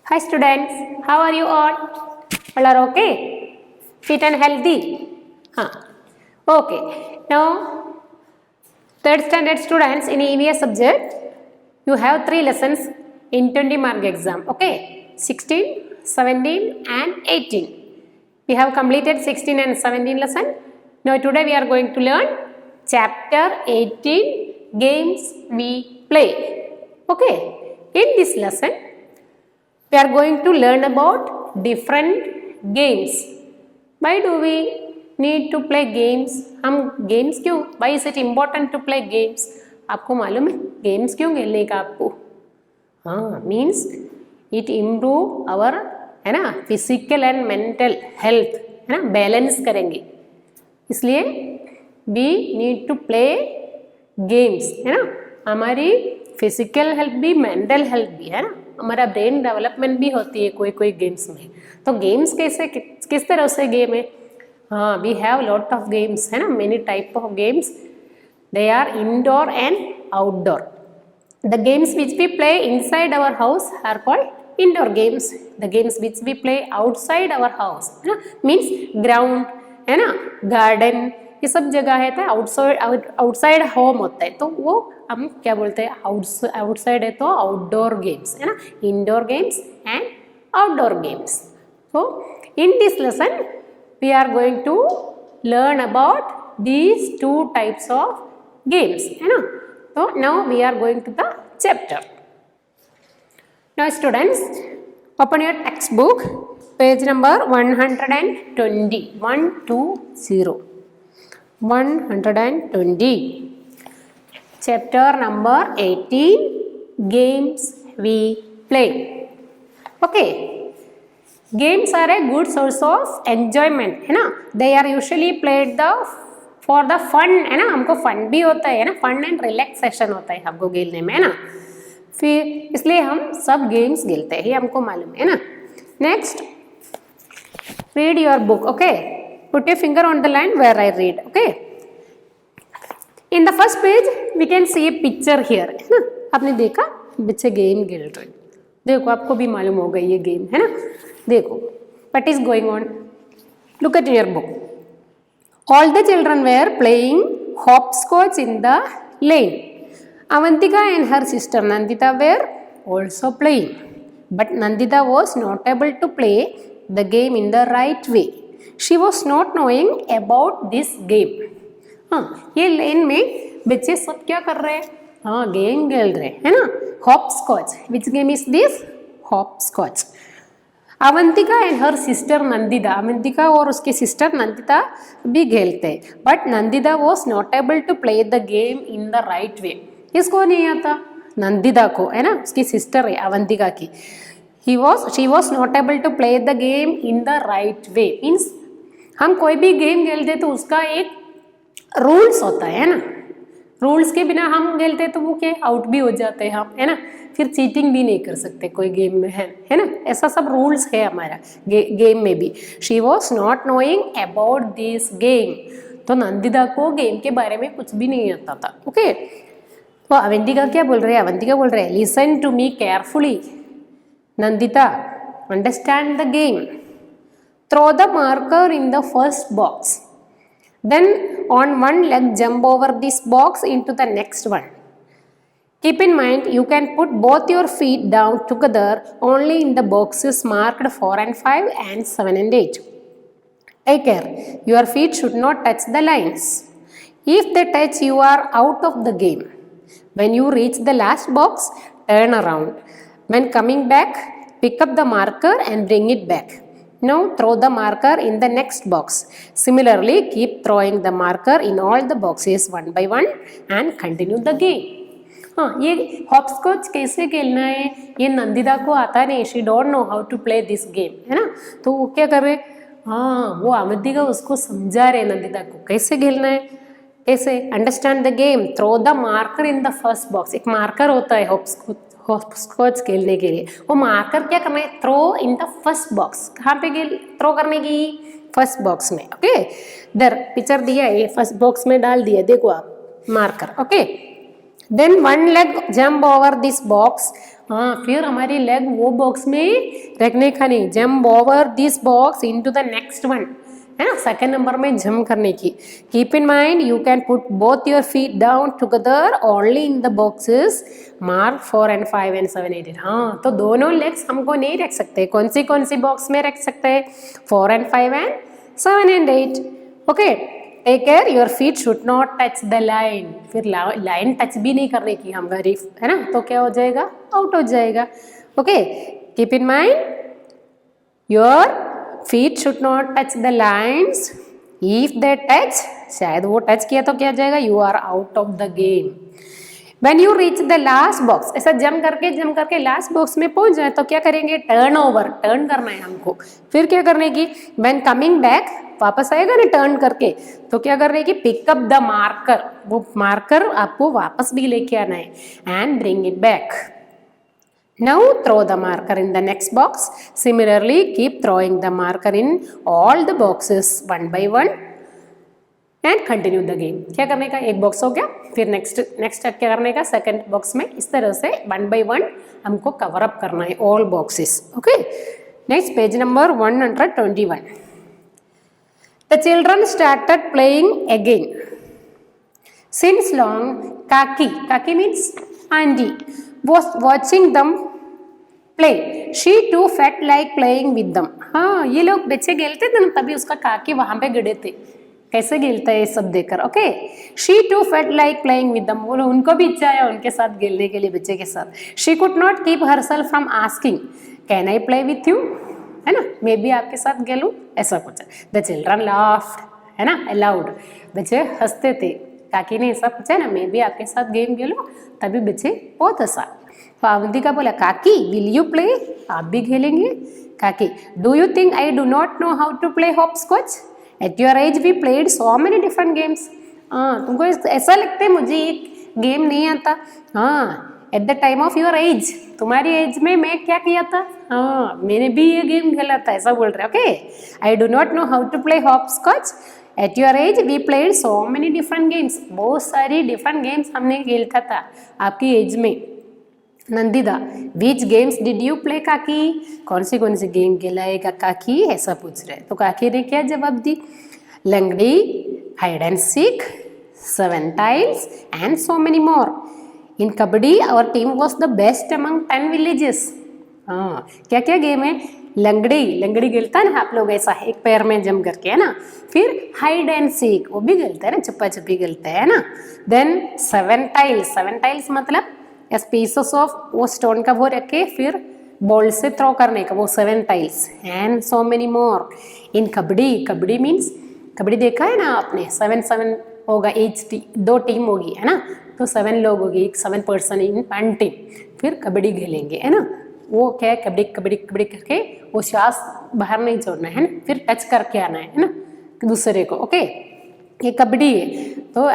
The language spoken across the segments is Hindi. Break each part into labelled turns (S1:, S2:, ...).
S1: Hi students, how are you all? All are okay? Fit and healthy? Huh. Okay. Now, third standard students in EVS subject, you have 3 lessons in 20 mark exam. Okay? 16, 17 and 18. We have completed 16 and 17 lesson. Now today we are going to learn chapter 18, games we play. Okay? In this lesson, we are going to learn about different games. Why do we need to play games? हम games क्यों? Why is it important to play games? आपको मालूम है games क्यों खेलने का आपको? हाँ, means it improve our है ना physical and mental health है ना balance करेंगे. इसलिए we need to play games है ना हमारी फिजिकल हेल्थ भी मेंटल हेल्थ भी है ना हमारा ब्रेन डेवलपमेंट भी होती है कोई कोई गेम्स में. तो गेम्स कैसे किस तरह से गेम है? हाँ, we have lot of games है ना many type of games. They are indoor and outdoor. The games which we play inside our house are called indoor games. The games which we play outside our house है ना मीन्स ग्राउंड है ना गार्डन ये सब जगह है तो आउटसाइड होम होता है तो वो हम क्या बोलते हैं आउटसाइड है तो आउटडोर गेम्स है ना indoor games and outdoor games. तो in this lesson we are going to learn about these two types of games है ना. तो now we are going to the chapter. Now students open your textbook page number 120 120 chapter number 18 games we play. Okay, games are a good source of enjoyment है ना. they are usually played for the fun है ना हमको फन भी होता है ना फन एंड रिलैक्सेशन होता है हमको खेलने में है ना. फिर इसलिए हम सब गेम्स खेलते हैं हमको मालूम है ना. Next read your book. Okay, put your finger on the line where I read. Okay, in the first page we can see a picture here है ना. आपने देखा बच्चे गेम खेल रहे. देखो आपको भी मालूम होगा ये गेम है ना. देखो what is going on. Look at your book. All the children were playing hopscotch in the lane. Avantika and her sister Nandita were also playing, but Nandita was not able to play the game in the right way. She was not knowing about this game. हाँ, ये लेन में बच्चे सब क्या कर रहे हैं? हाँ, गेम खेल रहे हैं है ना. Hopscotch. Which game is this? Hopscotch. Avantika and her sister Nandita. Avantika और उसकी सिस्टर नंदिता भी खेलते हैं, but Nandita was not able to play the game in the right way. किसको नहीं आता? नंदिता को है ना उसकी सिस्टर है अवंतिका की. She was not able to play the game in the right way means हम कोई भी गेम खेलते तो उसका एक रूल्स होता है ना. रूल्स के बिना हम खेलते तो वो क्या आउट भी हो जाते हैं हम है ना. फिर चीटिंग भी नहीं कर सकते कोई गेम में है ना. ऐसा सब रूल्स है हमारा गेम में भी. She was not knowing about this game. तो नंदिता को गेम के बारे में कुछ भी नहीं आता था. ओके, तो अवंतिका क्या बोल रहे हैं? अवंतिका बोल रहे हैं listen to me carefully Nandita, understand the game, throw the marker in the first box, then on one leg jump over this box into the next one. Keep in mind you can put both your feet down together only in the boxes marked 4 and 5 and 7 and 8. Take care, your feet should not touch the lines. If they touch you are out of the game. When you reach the last box, turn around. When coming back, pick up the marker and bring it back. Now throw the marker in the next box. Similarly, keep throwing the marker in all the boxes one by one and continue the game. हाँ, ये हॉपस्कॉच कैसे खेलना है ये नंदिता को आता नहीं. She don't know how to play this game है ना. तो वो क्या कर रहे? हाँ, वो अवंतिका उसको समझा रहे नंदिता को कैसे खेलना है. कैसे? Understand the game, throw the marker in the first box. एक मार्कर होता है हॉपस्कॉच खेलने के लिए. वो मार्कर क्या करना है? Throw in the first box. कहाँ पे थ्रो करने की? फर्स्ट बॉक्स में. ओके, इधर पिक्चर दिया है ये फर्स्ट बॉक्स में डाल दिया. देखो आप marker. Okay, Then one leg jump over this box हाँ, फिर हमारी लेग वो बॉक्स में रखने का नहीं, jump over this box into the next one, है ना, सेकंड नंबर में जंप करने की। Keep in mind you can put both your feet down together only in the boxes mark 4 and 5 and 7 8 8। हाँ, तो दोनों लेग्स हमको नहीं रख सकते, कौन सी बॉक्स में रख सकते हैं, 4 and 5 and 7 and 8। Okay, take care your feet should not touch the line, फिर लाइन टच भी नहीं करने की हमारी, है ना, तो क्या हो जाएगा, आउट हो जाएगा। Okay, keep in mind your feet should not touch the lines, if they touch, शायद वो टच किया तो क्या हो जाएगा, you are out of the game. When you reach the last box, ऐसा जंप करके लास्ट बॉक्स में पहुंच जाए तो क्या करेंगे, टर्न ओवर, टर्न करना है हमको। फिर क्या करने की, when coming back, वापस आएगा ना टर्न करके, तो क्या करने की, पिक अप द मार्कर, वो मार्कर आपको वापस भी लेके आना है, and bring it back. Now throw the marker in the next box. Similarly, keep throwing the marker in all the boxes one by one and continue the game. क्या करने का, एक बॉक्स हो गया, फिर नेक्स्ट क्या करने का, सेकंड बॉक्स में इस तरह से वन बाय वन हमको कवर अप करना है all boxes. Okay, next page number 121। The children started playing again. Since long, Kaki means auntie, was watching them play. She too felt like playing with them. हाँ, ये लोग बच्चे खेलते थे ना, तभी उसका काकी वहां पे गड़े थे, कैसे खेलता है ये सब देखकर। Okay, she too felt like playing with them, बोलो उनको भी इच्छा है उनके साथ खेलने के लिए, बच्चे के साथ। She could not keep herself from asking can I play with you, है ना, मैं भी आपके साथ खेलूं, ऐसा कुछ। द चिल्ड्रन लाफ्ड, है ना, अलाउड, बच्चे हंसते थे, काकी ने ऐसा पूछा ना, मैं भी आपके साथ गेम खेलूं, तभी बच्चे बहुत हंसा। तो अवंती का बोला, काकी विल यू प्ले, आप भी खेलेंगे। काकी, do you think I do not know how to play hopscotch, at your age we played so many different games. हाँ, तुमको ऐसा लगता है मुझे एक गेम नहीं आता, हाँ, at the time of your age, तुम्हारी एज में मैं क्या किया था, हाँ, मैंने भी ये गेम खेला था, ऐसा बोल रहे। Okay, I do not know how to play hopscotch, at your age we played so many different games, बहुत सारी डिफरेंट गेम्स हमने खेलता था आपकी एज में। नंदिदा, विच गेम्स डिड यू प्ले काकी, कौन सी गेम खेलाएगा काकी, ऐसा पूछ रहे। तो काकी ने क्या जवाब दी, लंगड़ी, hide and seek, 7 tiles and so many more. In kabaddi our team was the best among 10 villages. हाँ, क्या क्या गेम है, लंगड़ी खेलता है ना आप लोग, ऐसा एक पैर में जम करके, है ना, फिर हाइड एंड सीक, वो भी खेलता है ना, छुपा छुपी खेलता है ना। देन 7 tiles मतलब पीसेस ऑफ वो स्टोन का वो रख के फिर बॉल से थ्रो करने का, वो 7 tiles and so many more. In kabaddi means, kabaddi देखा है ना आपने, 7 होगा, दो टीम होगी, है ना, तो 7 लोग होगी, 7 person इन 1 टीम, फिर कबड्डी खेलेंगे, है ना। वो क्या है, कबड्डी करके वो श्वास बाहर नहीं छोड़ना है ना, फिर टच करके आना है ना दूसरे को। ओके, ये कबड्डी है। तो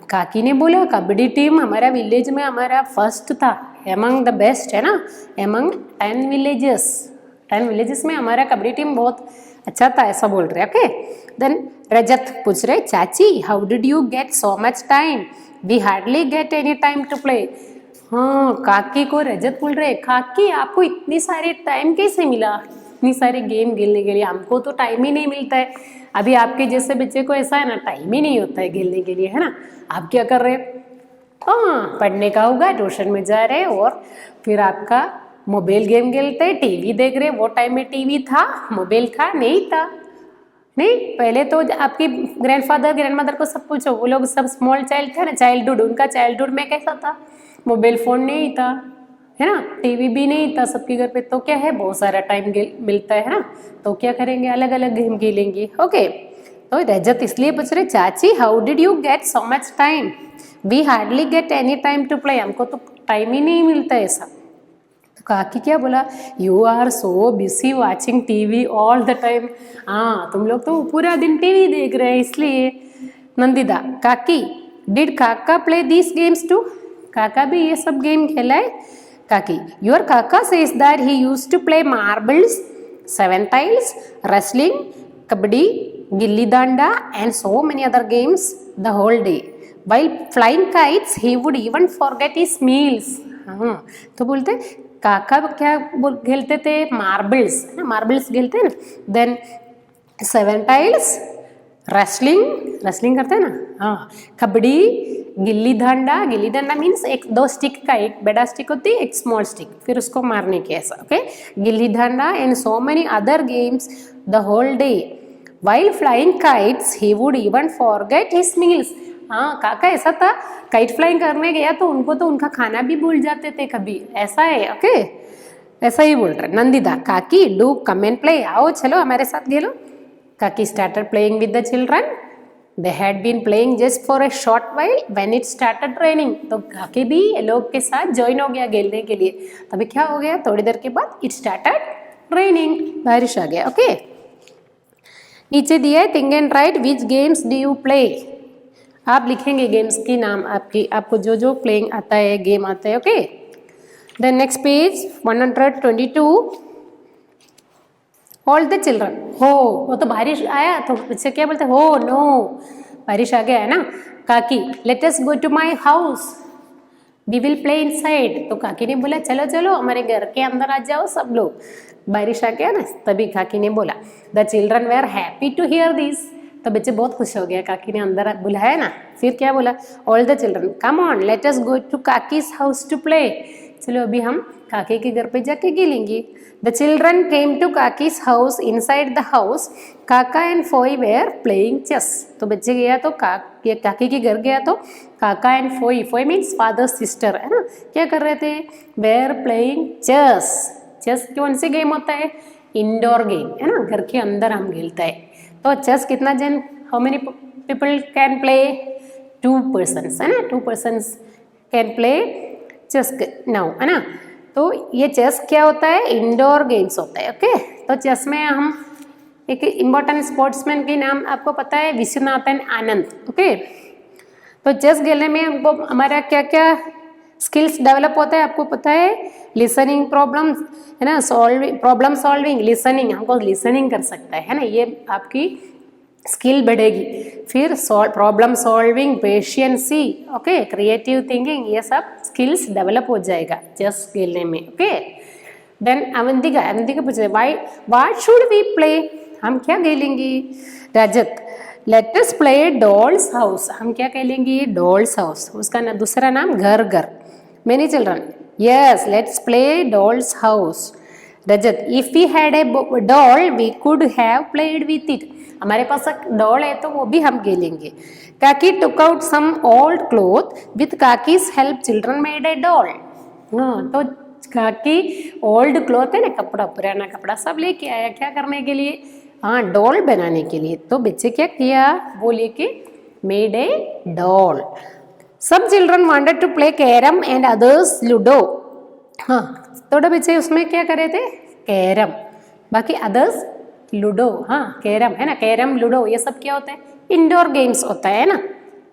S1: काकी ने बोला, कबड्डी टीम हमारा विलेज में हमारा फर्स्ट था, एमंग द बेस्ट, है ना, एमंग 10 विलेजेस में हमारा कबड्डी टीम बहुत अच्छा था, ऐसा बोल रहे। ओके, देन रजत पूछ रहे, चाची how did you get so much time, we hardly get any time to play. हाँ, काकी को रजत बोल रहे, काकी आपको इतनी सारी टाइम कैसे मिला, इतनी सारे गेम खेलने के लिए, हमको तो टाइम ही नहीं मिलता है। अभी आपके जैसे बच्चे को ऐसा है ना, टाइम ही नहीं होता है खेलने के लिए, है ना। आप क्या कर रहे, हाँ, पढ़ने का होगा, ट्यूशन में जा रहे, और फिर आपका मोबाइल गेम खेलते, टीवी देख रहे। वो टाइम में टीवी था, मोबाइल था नहीं था, नहीं, पहले तो आपकी ग्रैंडफादर ग्रैंडमदर को सब पूछो, वो लोग सब स्मॉल चाइल्ड थे ना, चाइल्डहुड, उनका चाइल्डहुड में कैसा था, मोबाइल फोन नहीं था, है ना, टीवी भी नहीं था सबके घर पे, तो क्या है, बहुत सारा टाइम मिलता है ना, तो क्या करेंगे, अलग अलग गेम खेलेंगे। ओके, तो रजत इसलिए पूछ रहे, चाची how did you get so much time, we hardly get any time to play, हमको तो टाइम ही नहीं मिलता ऐसा। तो काकी क्या बोला, you are so busy watching TV all the time, हाँ, तुम लोग तो पूरा दिन टीवी देख रहे हैं इसलिए। नंदिदा, काकी डिड काका प्ले दिस गेम्स टू, काका भी ये सब गेम खेला है। काकी, योर काका says that he used to play marbles, 7 tiles, wrestling, kabaddi, gilli danda and so many other games the whole day. While flying kites, he would even forget his meals. हाँ, तो बोलते काका क्या खेलते थे, मार्बल्स ना, मार्बल्स खेलते हैं ना. देन 7 टाइल्स, रेसलिंग, रेसलिंग करते हैं ना. हाँ, कबड्डी, गिल्ली डंडा, गिल्ली डंडा मीन्स एक 2 स्टिक का, एक बड़ा स्टिक होती है, एक स्मॉल स्टिक, फिर उसको मारने के ऐसा. Okay, gilli danda and so many other games the whole day. While flying kites, he would even forget his meals. हाँ, काका ऐसा था, काइट फ्लाइंग करने गया तो उनको तो उनका खाना भी भूल जाते थे कभी, ऐसा है. ओके, ऐसा ही बोल रहे. नंदिता, काकी डू कम एंड प्ले, आओ चलो हमारे साथ खेलो. काकी started playing with the children. They had been playing just for a short while when it started raining. तो काकी भी लोग के साथ ज्वाइन हो गया खेलने के लिए. तभी क्या हो गया, थोड़ी देर के बाद it started raining, बारिश आ गया. ओके, नीचे दिया है think and right which games do you play. आप लिखेंगे गेम्स की नाम आपको जो जो प्लेइंग आता है, गेम आता है. Okay, then next page 122. All the children. हो, वो तो बारिश आया तो बच्चे क्या बोलते, हो नो, बारिश आ गया है ना. काकी, let us go to my house, we will play inside. तो काकी ने बोला चलो चलो हमारे घर के अंदर आ जाओ सब लोग, बारिश आ गया ना. तभी काकी ने बोला. The children were happy to hear this. तो बच्चे बहुत खुश हो गया, काकी ने अंदर बुलाया ना. फिर क्या बोला, all the children come on let us go to Kaki's house to play. चलो अभी हम काकी के घर पे जाके खेलेंगे. The children came to Kaki's house. Inside the house Kaka and Foi were playing chess. तो बच्चे गया तो काकी के घर गया तो काका and Foy, Foy means father sister है ना, क्या कर रहे थे, वेर प्लेइंग चेस. चेस कौन से गेम होता है, इंडोर गेम है ना, घर के अंदर हम खेलते हैं. तो चेस कितना जन, how many people can play, 2 persons है ना, 2 persons can play chess now है ना. तो ये चेस क्या होता है, इंडोर गेम्स होता है. ओके, तो चेस में हम एक इम्पोर्टेंट स्पोर्ट्समैन के नाम आपको पता है, विश्वनाथन आनंद. ओके, तो चेस खेलने में हमको हमारा क्या क्या स्किल्स डेवलप होता है आपको पता है, लिसनिंग प्रॉब्लम्स है ना, सॉल्विंग, प्रॉब्लम सॉल्विंग, लिसनिंग, हमको लिसनिंग कर सकता है ना, ये आपकी स्किल बढ़ेगी. फिर problem solving, patiency, okay, creative thinking, ये सब स्किल्स डेवलप हो जाएगा चेस खेलने में. ओके, देन अवंतिका पूछे व्हाट शुड वी प्ले, हम क्या खेलेंगे. Rajat, let us play dolls house, हम क्या खेलेंगे, डॉल्स हाउस, उसका ना दूसरा नाम घर घर. Many children, yes let's play dolls house. Rajat, if we had a doll we could have played with it, हमारे पास एक डॉल है तो वो भी हम खेलेंगे. Kaki took out some old cloth with Kaki's help children made a doll. हाँ, तो काकी ओल्ड क्लॉथ है ना, कपड़ा, पुराना कपड़ा सब लेके आया, क्या करने के लिए, हाँ डॉल बनाने के लिए. तो बच्चे क्या किया, वो लेके मेड ए डॉल. सब children wanted to play carrom and others ludo. हाँ, थोड़े बच्चे उसमें क्या करे थे, कैरम, बाकी अदर्स लूडो. हाँ, कैरम है ना, कैरम लूडो ये सब क्या होता है, इंडोर गेम्स होता है ना.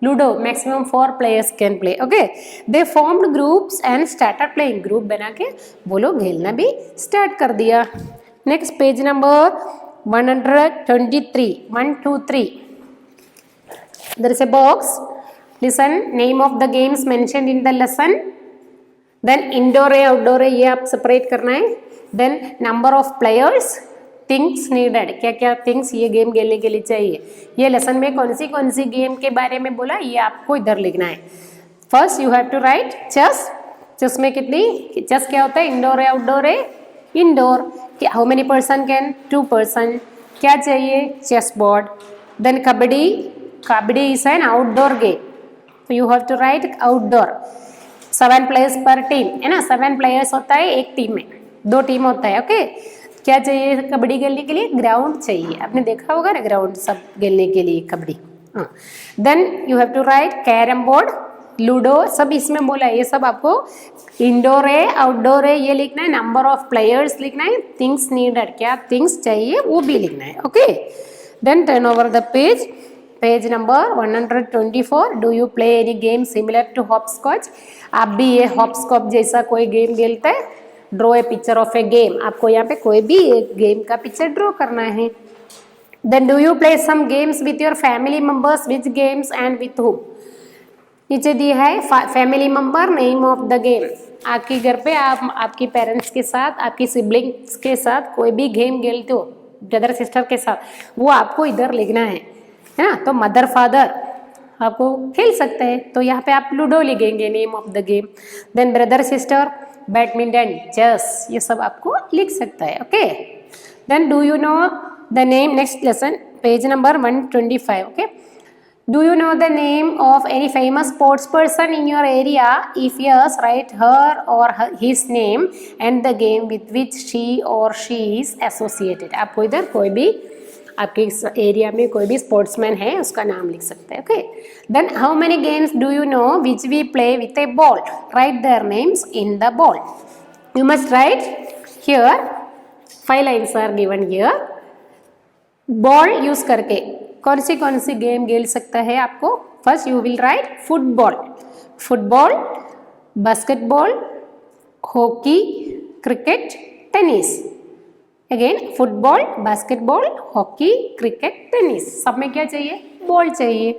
S1: Ludo maximum 4 players can play. Okay, they formed groups and started playing, group बना के वो लोग खेलना भी स्टार्ट कर दिया. Next page number 123, 1, 2, 3. There is a box. Listen, name of the games mentioned in the lesson. Then indoor है, outdoor है, ये आप separate करना है. Then number of players, things needed, क्या क्या things ये गेम खेलने के लिए चाहिए. ये लेसन में कौन सी गेम के बारे में बोला, ये आपको इधर लिखना है. First you have to write chess. Chess में कितनी, चेस क्या होता है, इंडोर है आउटडोर है, indoor. How many person can, 2 person. क्या चाहिए, chess board. Then kabaddi, kabaddi is an outdoor game, तो you have to write outdoor. 7 players per team है ना, 7 players होता है एक टीम में, 2 टीम होता है. ओके, क्या चाहिए कबड्डी खेलने के लिए, ग्राउंड चाहिए, आपने देखा होगा ना ग्राउंड सब खेलने के लिए कबड्डी. हाँ, then you have to write carrom board, ludo, सब इसमें बोला है, ये सब आपको इंडोर है आउटडोर है ये लिखना है. नंबर ऑफ प्लेयर्स लिखना है, थिंग्स नीडेड, क्या थिंग्स चाहिए वो भी लिखना है. Okay, then turn over the page, page number 124. Do you play any game similar to hopscotch, आप भी ये हॉपस्कॉच जैसा कोई गेम खेलते हैं. Draw a picture of a game, आपको यहाँ पे कोई भी एक गेम का पिक्चर ड्रॉ करना है. Then do you play some games with your family members, which games and with whom, नीचे दिया है family member, name of the game. आपके घर पे आप आपके पेरेंट्स के साथ, आपकी सिबलिंग्स के साथ कोई भी गेम खेलते हो, ब्रदर सिस्टर के साथ, वो आपको इधर लिखना है ना। तो मदर फादर आपको खेल सकते हैं, तो यहाँ पे आप लूडो लिखेंगे, name of the game. Then brother sister, badminton, chess, ये सब आपको लिख सकता है। Okay, then do you know the name, next lesson page number 125। ओके, do you know the name of any famous sports person in your area? If yes, write her or his name and the game with which she or she is associated. आपको इधर कोई भी आपके एरिया में कोई भी स्पोर्ट्समैन है उसका नाम लिख सकते हैं। Okay, then how many games do you know which we play with a ball? Write their names in the ball. You must write here 5 lines are given here. Ball use करके कौन सी गेम खेल सकता है आपको? First you will write football, football, basketball, hockey, cricket, tennis. Again football, basketball, hockey, cricket, tennis. सब में क्या चाहिए? बॉल चाहिए।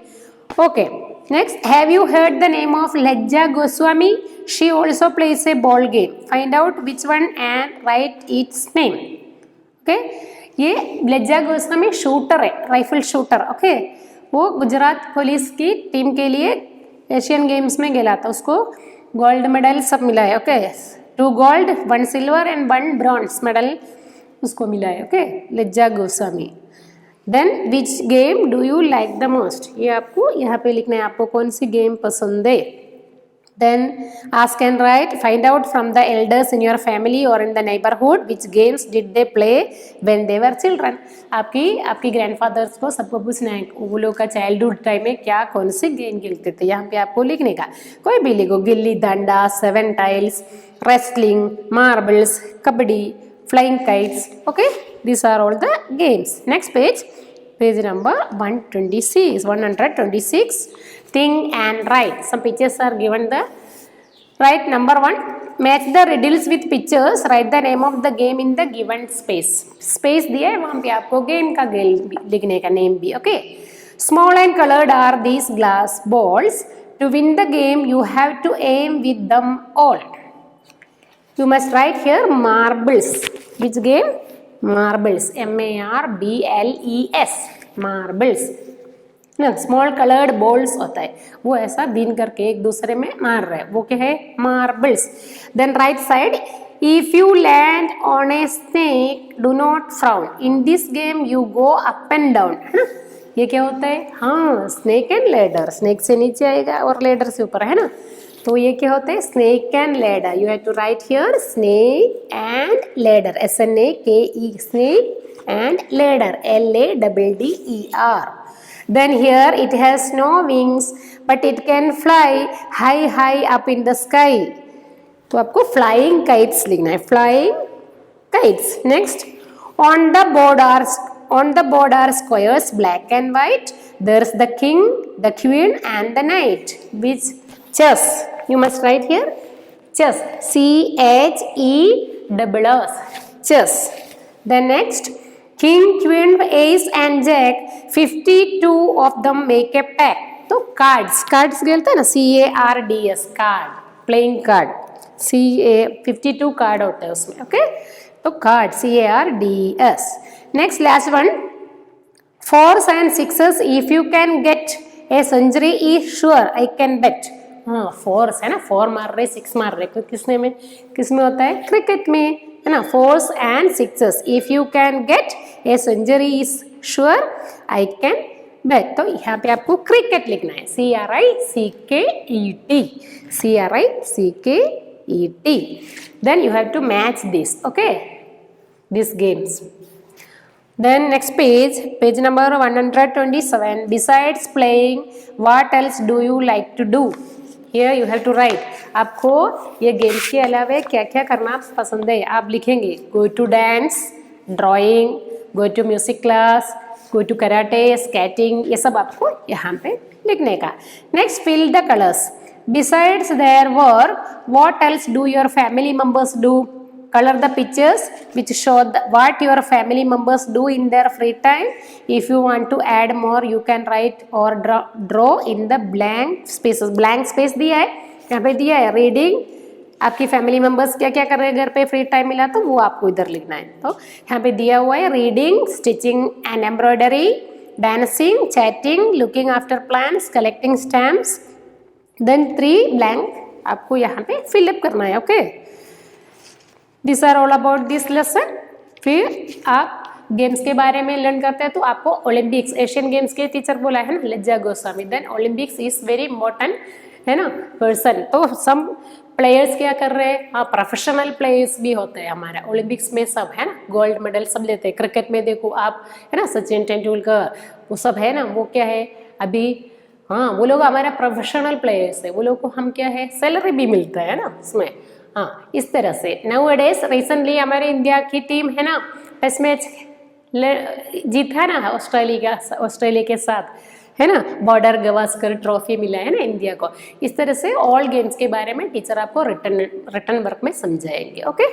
S1: Okay, next, have you heard the name of लज्जा Goswami? She also place a ball game. Find out which one and right it's name. Okay, ये लज्जा गोस्वामी शूटर है, राइफल शूटर। ओके, वो गुजरात पुलिस की टीम के लिए एशियन गेम्स में खेला था, उसको गोल्ड मेडल सब मिला है। Okay, 2 gold 1 silver and 1 bronze medal उसको मिला है। Okay, Lajja Goswami. Then which game do you like the most? ये आपको यहाँ पे लिखना है, आपको कौन सी गेम पसंद है। Then ask and write, find out from the elders in your family or in the neighborhood which games did they play when they were children. आपकी ग्रैंडफादर्स को सबको पूछना है वो लोग का चाइल्डहुड टाइम में क्या कौन से गेम खेलते थे। यहाँ पे आपको लिखने का, कोई भी लिखो, gilli danda, 7 tiles, wrestling, marbles, kabaddi, flying kites. Okay, these are all the games. Next page, page number 126. Think and write. Some pictures are given there. Write number 1. Match the riddles with pictures. Write the name of the game in the given space. Space दिया है वहाँ पे आपको गेम का लिखने का नेम भी। Okay, small and colored are these glass balls. To win the game, you have to aim with them all. You must write here marbles. Which game? Marbles. MARBLES. Marbles. ना स्मॉल कलर्ड बॉल्स होता है, वो ऐसा बीन करके एक दूसरे में मार रहे हैं, वो क्या है? Marbles. Then right side, if you land on a snake do not frown, in this game you go up and down. है ना, ये क्या होता है? हाँ, स्नेक एंड लेडर। स्नेक से नीचे आएगा और लेडर से ऊपर, है ना, तो ये क्या होता है? Snake and ladder. You have to write here snake and ladder, SNAKE, snake and ladder, LADDER। Then here it has no wings but it can fly high up in the sky. तो आपको flying kites लिखना है, flying kites. Next, on the board are squares black and white. There's the king, the queen and the knight. Which chess? You must write here chess, CHESS, chess. Then next, King, Queen, Ace and Jack, 52 of them make a pack. तो कार्ड्स खेलते हैं ना, CARDS, card, playing card, 52 card होता है उसमें। ओके, तो card CARDS। Next last one, 4s and 6s, if you can get a century is sure I can bet. हाँ, 4s है ना, 4 मार रहे 6 मार रहे, तो किसमें होता है? क्रिकेट में, है ना, 4s and 6s, if you can get a century is sure I can bet. तो यहाँ पे आपको क्रिकेट लिखना है, CRICKET. Then you have to match this, okay, these games. Then next page number 127. Besides playing, what else do you like to do? Here you have to write. आपको ये गेम्स के अलावा क्या क्या करना पसंद है आप लिखेंगे। Go to dance, drawing, go to music class, go to karate, skating, ये सब आपको यहाँ पे लिखने का। Next, fill the colors. Besides their work, what else do your family members do? color the pictures which show what your family members do in their free time. If you want to add more, you can write or draw in the blank spaces. Blank space दिया है, यहाँ पे दिया है रीडिंग, आपकी फैमिली मेंबर्स क्या क्या कर रहे हैं घर पे फ्री टाइम मिला तो वो आपको इधर लिखना है. तो यहाँ पे दिया हुआ है reading, stitching and embroidery, dancing, chatting, looking after plants, collecting stamps. Then 3 blank आपको यहाँ पे फिलअप करना है. Okay, this are all about this lesson. फिर आप गेम्स के बारे में लर्न करते हैं तो आपको ओलंपिक्स, एशियन गेम्स के टीचर बोला है ना Lajja Goswami. Then Olympics is very important है ना पर्सन. तो सम प्लेयर्स क्या कर रहे हैं, हाँ प्रोफेशनल प्लेयर्स भी होते हैं हमारे ओलंपिक्स में, सब है ना, गोल्ड मेडल सब लेते हैं. क्रिकेट में देखो आप है ना, सचिन तेंदुलकर वो सब है ना, वो क्या है अभी, हाँ वो लोग हमारे प्रोफेशनल प्लेयर्स है, वो लोग को हम क्या है सैलरी भी मिलता है ना उसमें. हाँ इस तरह से. नाउअडेज रिसेंटली हमारे इंडिया की टीम है ना टेस्ट मैच जीता ना ऑस्ट्रेलिया के साथ है ना, बॉर्डर गवास्कर ट्रॉफी मिला है ना इंडिया को. इस तरह से ऑल गेम्स के बारे में टीचर आपको रिटर्न वर्क में समझाएंगे. Okay,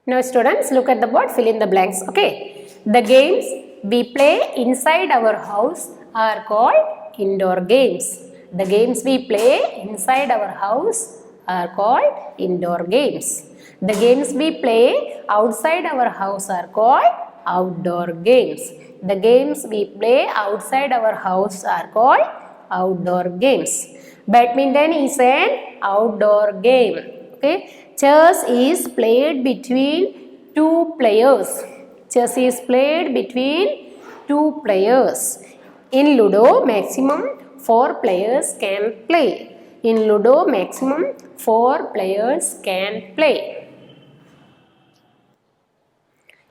S1: now students look at the board, fill in the blanks. Okay, the games we play inside our house are called indoor games. The games we play inside our house are called indoor games. The games we play outside our house are called outdoor games. The games we play outside our house are called outdoor games. Badminton is an outdoor game. Okay, chess is played between 2 players. Chess is played between 2 players. In Ludo, maximum 4 players can play. In Ludo, maximum 4 players can play.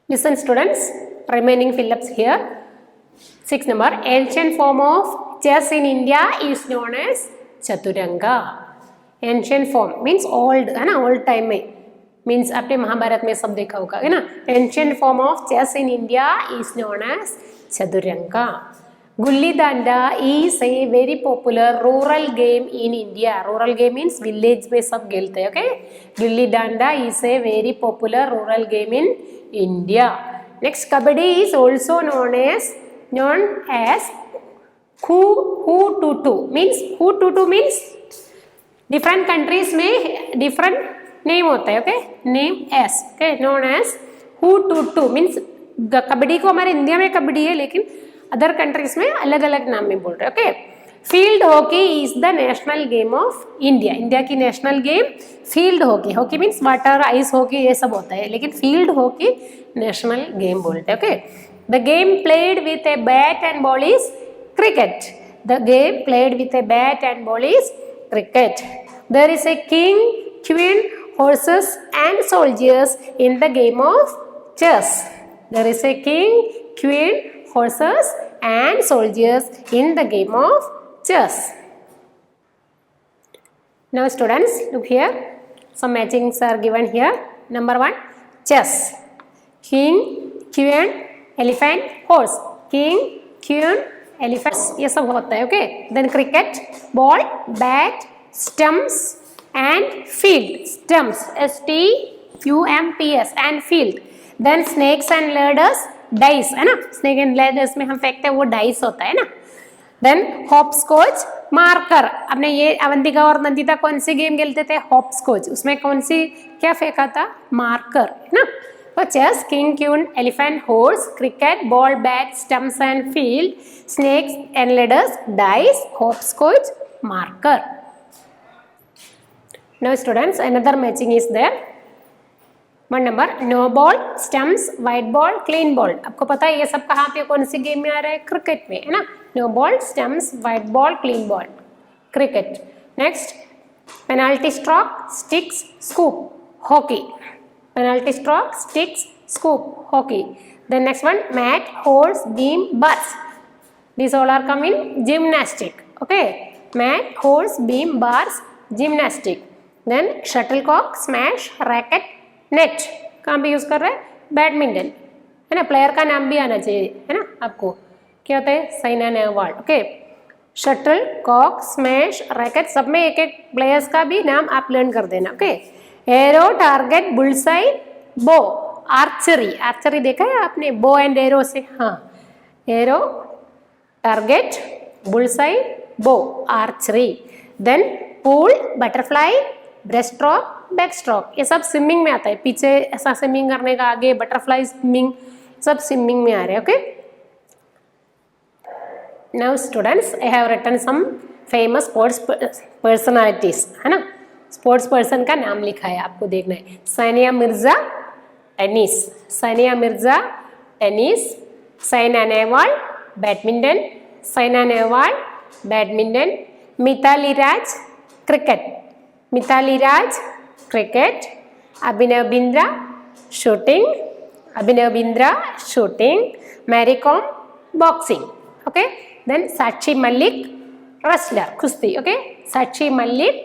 S1: Listen students, remaining fill-ups here. 6 number, ancient form of chess in India is known as Chaturanga. Ancient form means old है ना, old time में मीन्स आपने महाभारत में सब देखा होगा है ना. Ancient form of chess in India is known as chaturanga. Gulli danda is a very popular rural game in India. Rural game means village में सब खेलते हैं. Okay, gulli danda is a very popular rural game in India. Next, kabaddi is also known as who to means different countries में डिफरेंट नेम होता है. Okay, name S. Okay, known as who to means kabaddi को हमारे इंडिया में कबड्डी है लेकिन अदर कंट्रीज में अलग अलग नाम में बोल रहे हैं. Okay, field hockey is the national game of India. India की national game field hockey. Hockey means water ice hockey ये सब होता है लेकिन फील्ड हॉकी नेशनल गेम बोलते हैं. Okay, the game played with a bat and ball is cricket. The game played with a bat and ball is cricket. There is a king, queen, horses and soldiers in the game of chess. There is a king, queen, horses and soldiers in the game of chess. Now students look here, some matchings are given here. Number 1, chess. King, queen, elephant, horse. King, queen, elephant ये सब होता है. Okay, then cricket, ball, bat, stumps and field. Stumps, STUMPS and field. Then snakes and ladders, dice है ना. snake and ladders में हम फेंकते हैं वो dice होता है ना. Then hopscotch, marker. आपने ये अवंतिका और नंदिता कौन सी गेम खेलते थे, hopscotch. उसमें कौन सी क्या फेंका था, marker है ना. तो chess, king, queen, elephant, horse, cricket, ball, bat, stumps and field, snakes and ladders, dice, hopscotch, marker. Now students, another matching is there. 1 number, no ball, stumps, white ball, clean ball. आपको पता है ये सब कहाँ पे कौन सी गेम में आ रहा है, क्रिकेट में है ना. No ball, stumps, white ball, clean ball, cricket. Next, penalty stroke, sticks, scoop, hockey. Penalty stroke, sticks, scoop, hockey. Then next one, mat, horse, beam, bars. These all are come in gymnastic. Okay, mat, horse, beam, bars, gymnastic. Then shuttlecock, smash, racket, net कहाँ पे यूज कर रहे हैं, बैडमिंटन है ना. प्लेयर का नाम भी आना चाहिए है ना आपको, क्या होता है, Saina Nehwal. Okay, shuttle cock smash racket सब में एक एक प्लेयर्स का भी नाम आप लर्न कर देना. Okay. Arrow target bullseye bow archery. Archery देखा है आपने बो एंड एरो से. हाँ arrow target bullseye bow archery. Then pool butterfly breast stroke back stroke ये सब स्विमिंग में आता है. पीछे ऐसा स्विमिंग करने का आगे बटरफ्लाई स्विमिंग सब स्विमिंग में आ रहे हैं. Okay. Now students, I have written some famous sports personalities है ना. स्पोर्ट्स पर्सन का नाम लिखा है आपको देखना है. Sania Mirza tennis. Sania Mirza tennis. Saina Nehwal badminton. Saina Nehwal badminton. Mithali Raj cricket. Mithali Raj cricket. Abhinav Bindra shooting. Abhinav Bindra shooting. Mary Kom boxing. Okay. Then Sakshi Malik wrestler kusti. Okay. Sakshi Malik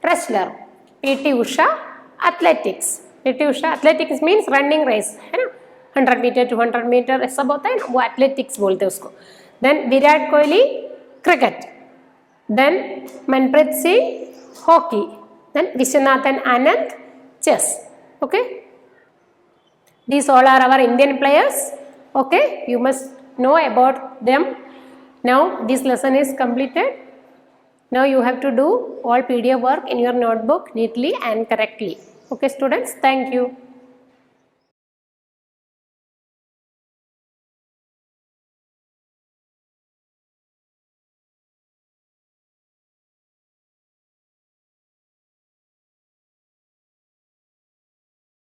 S1: wrestler. PT Usha athletics. PT Usha athletics means running race है ना. 100 मीटर 200 मीटर सब होता है ना वो athletics बोलते हैं उसको. Then Virat Kohli cricket. Then Manpreet Singh hockey. Then Viswanathan Anand chess. Okay. These all are our Indian players. Okay. You must know about them. Now this lesson is completed. Now you have to do all PDF work in your notebook neatly and correctly. Okay students, thank you.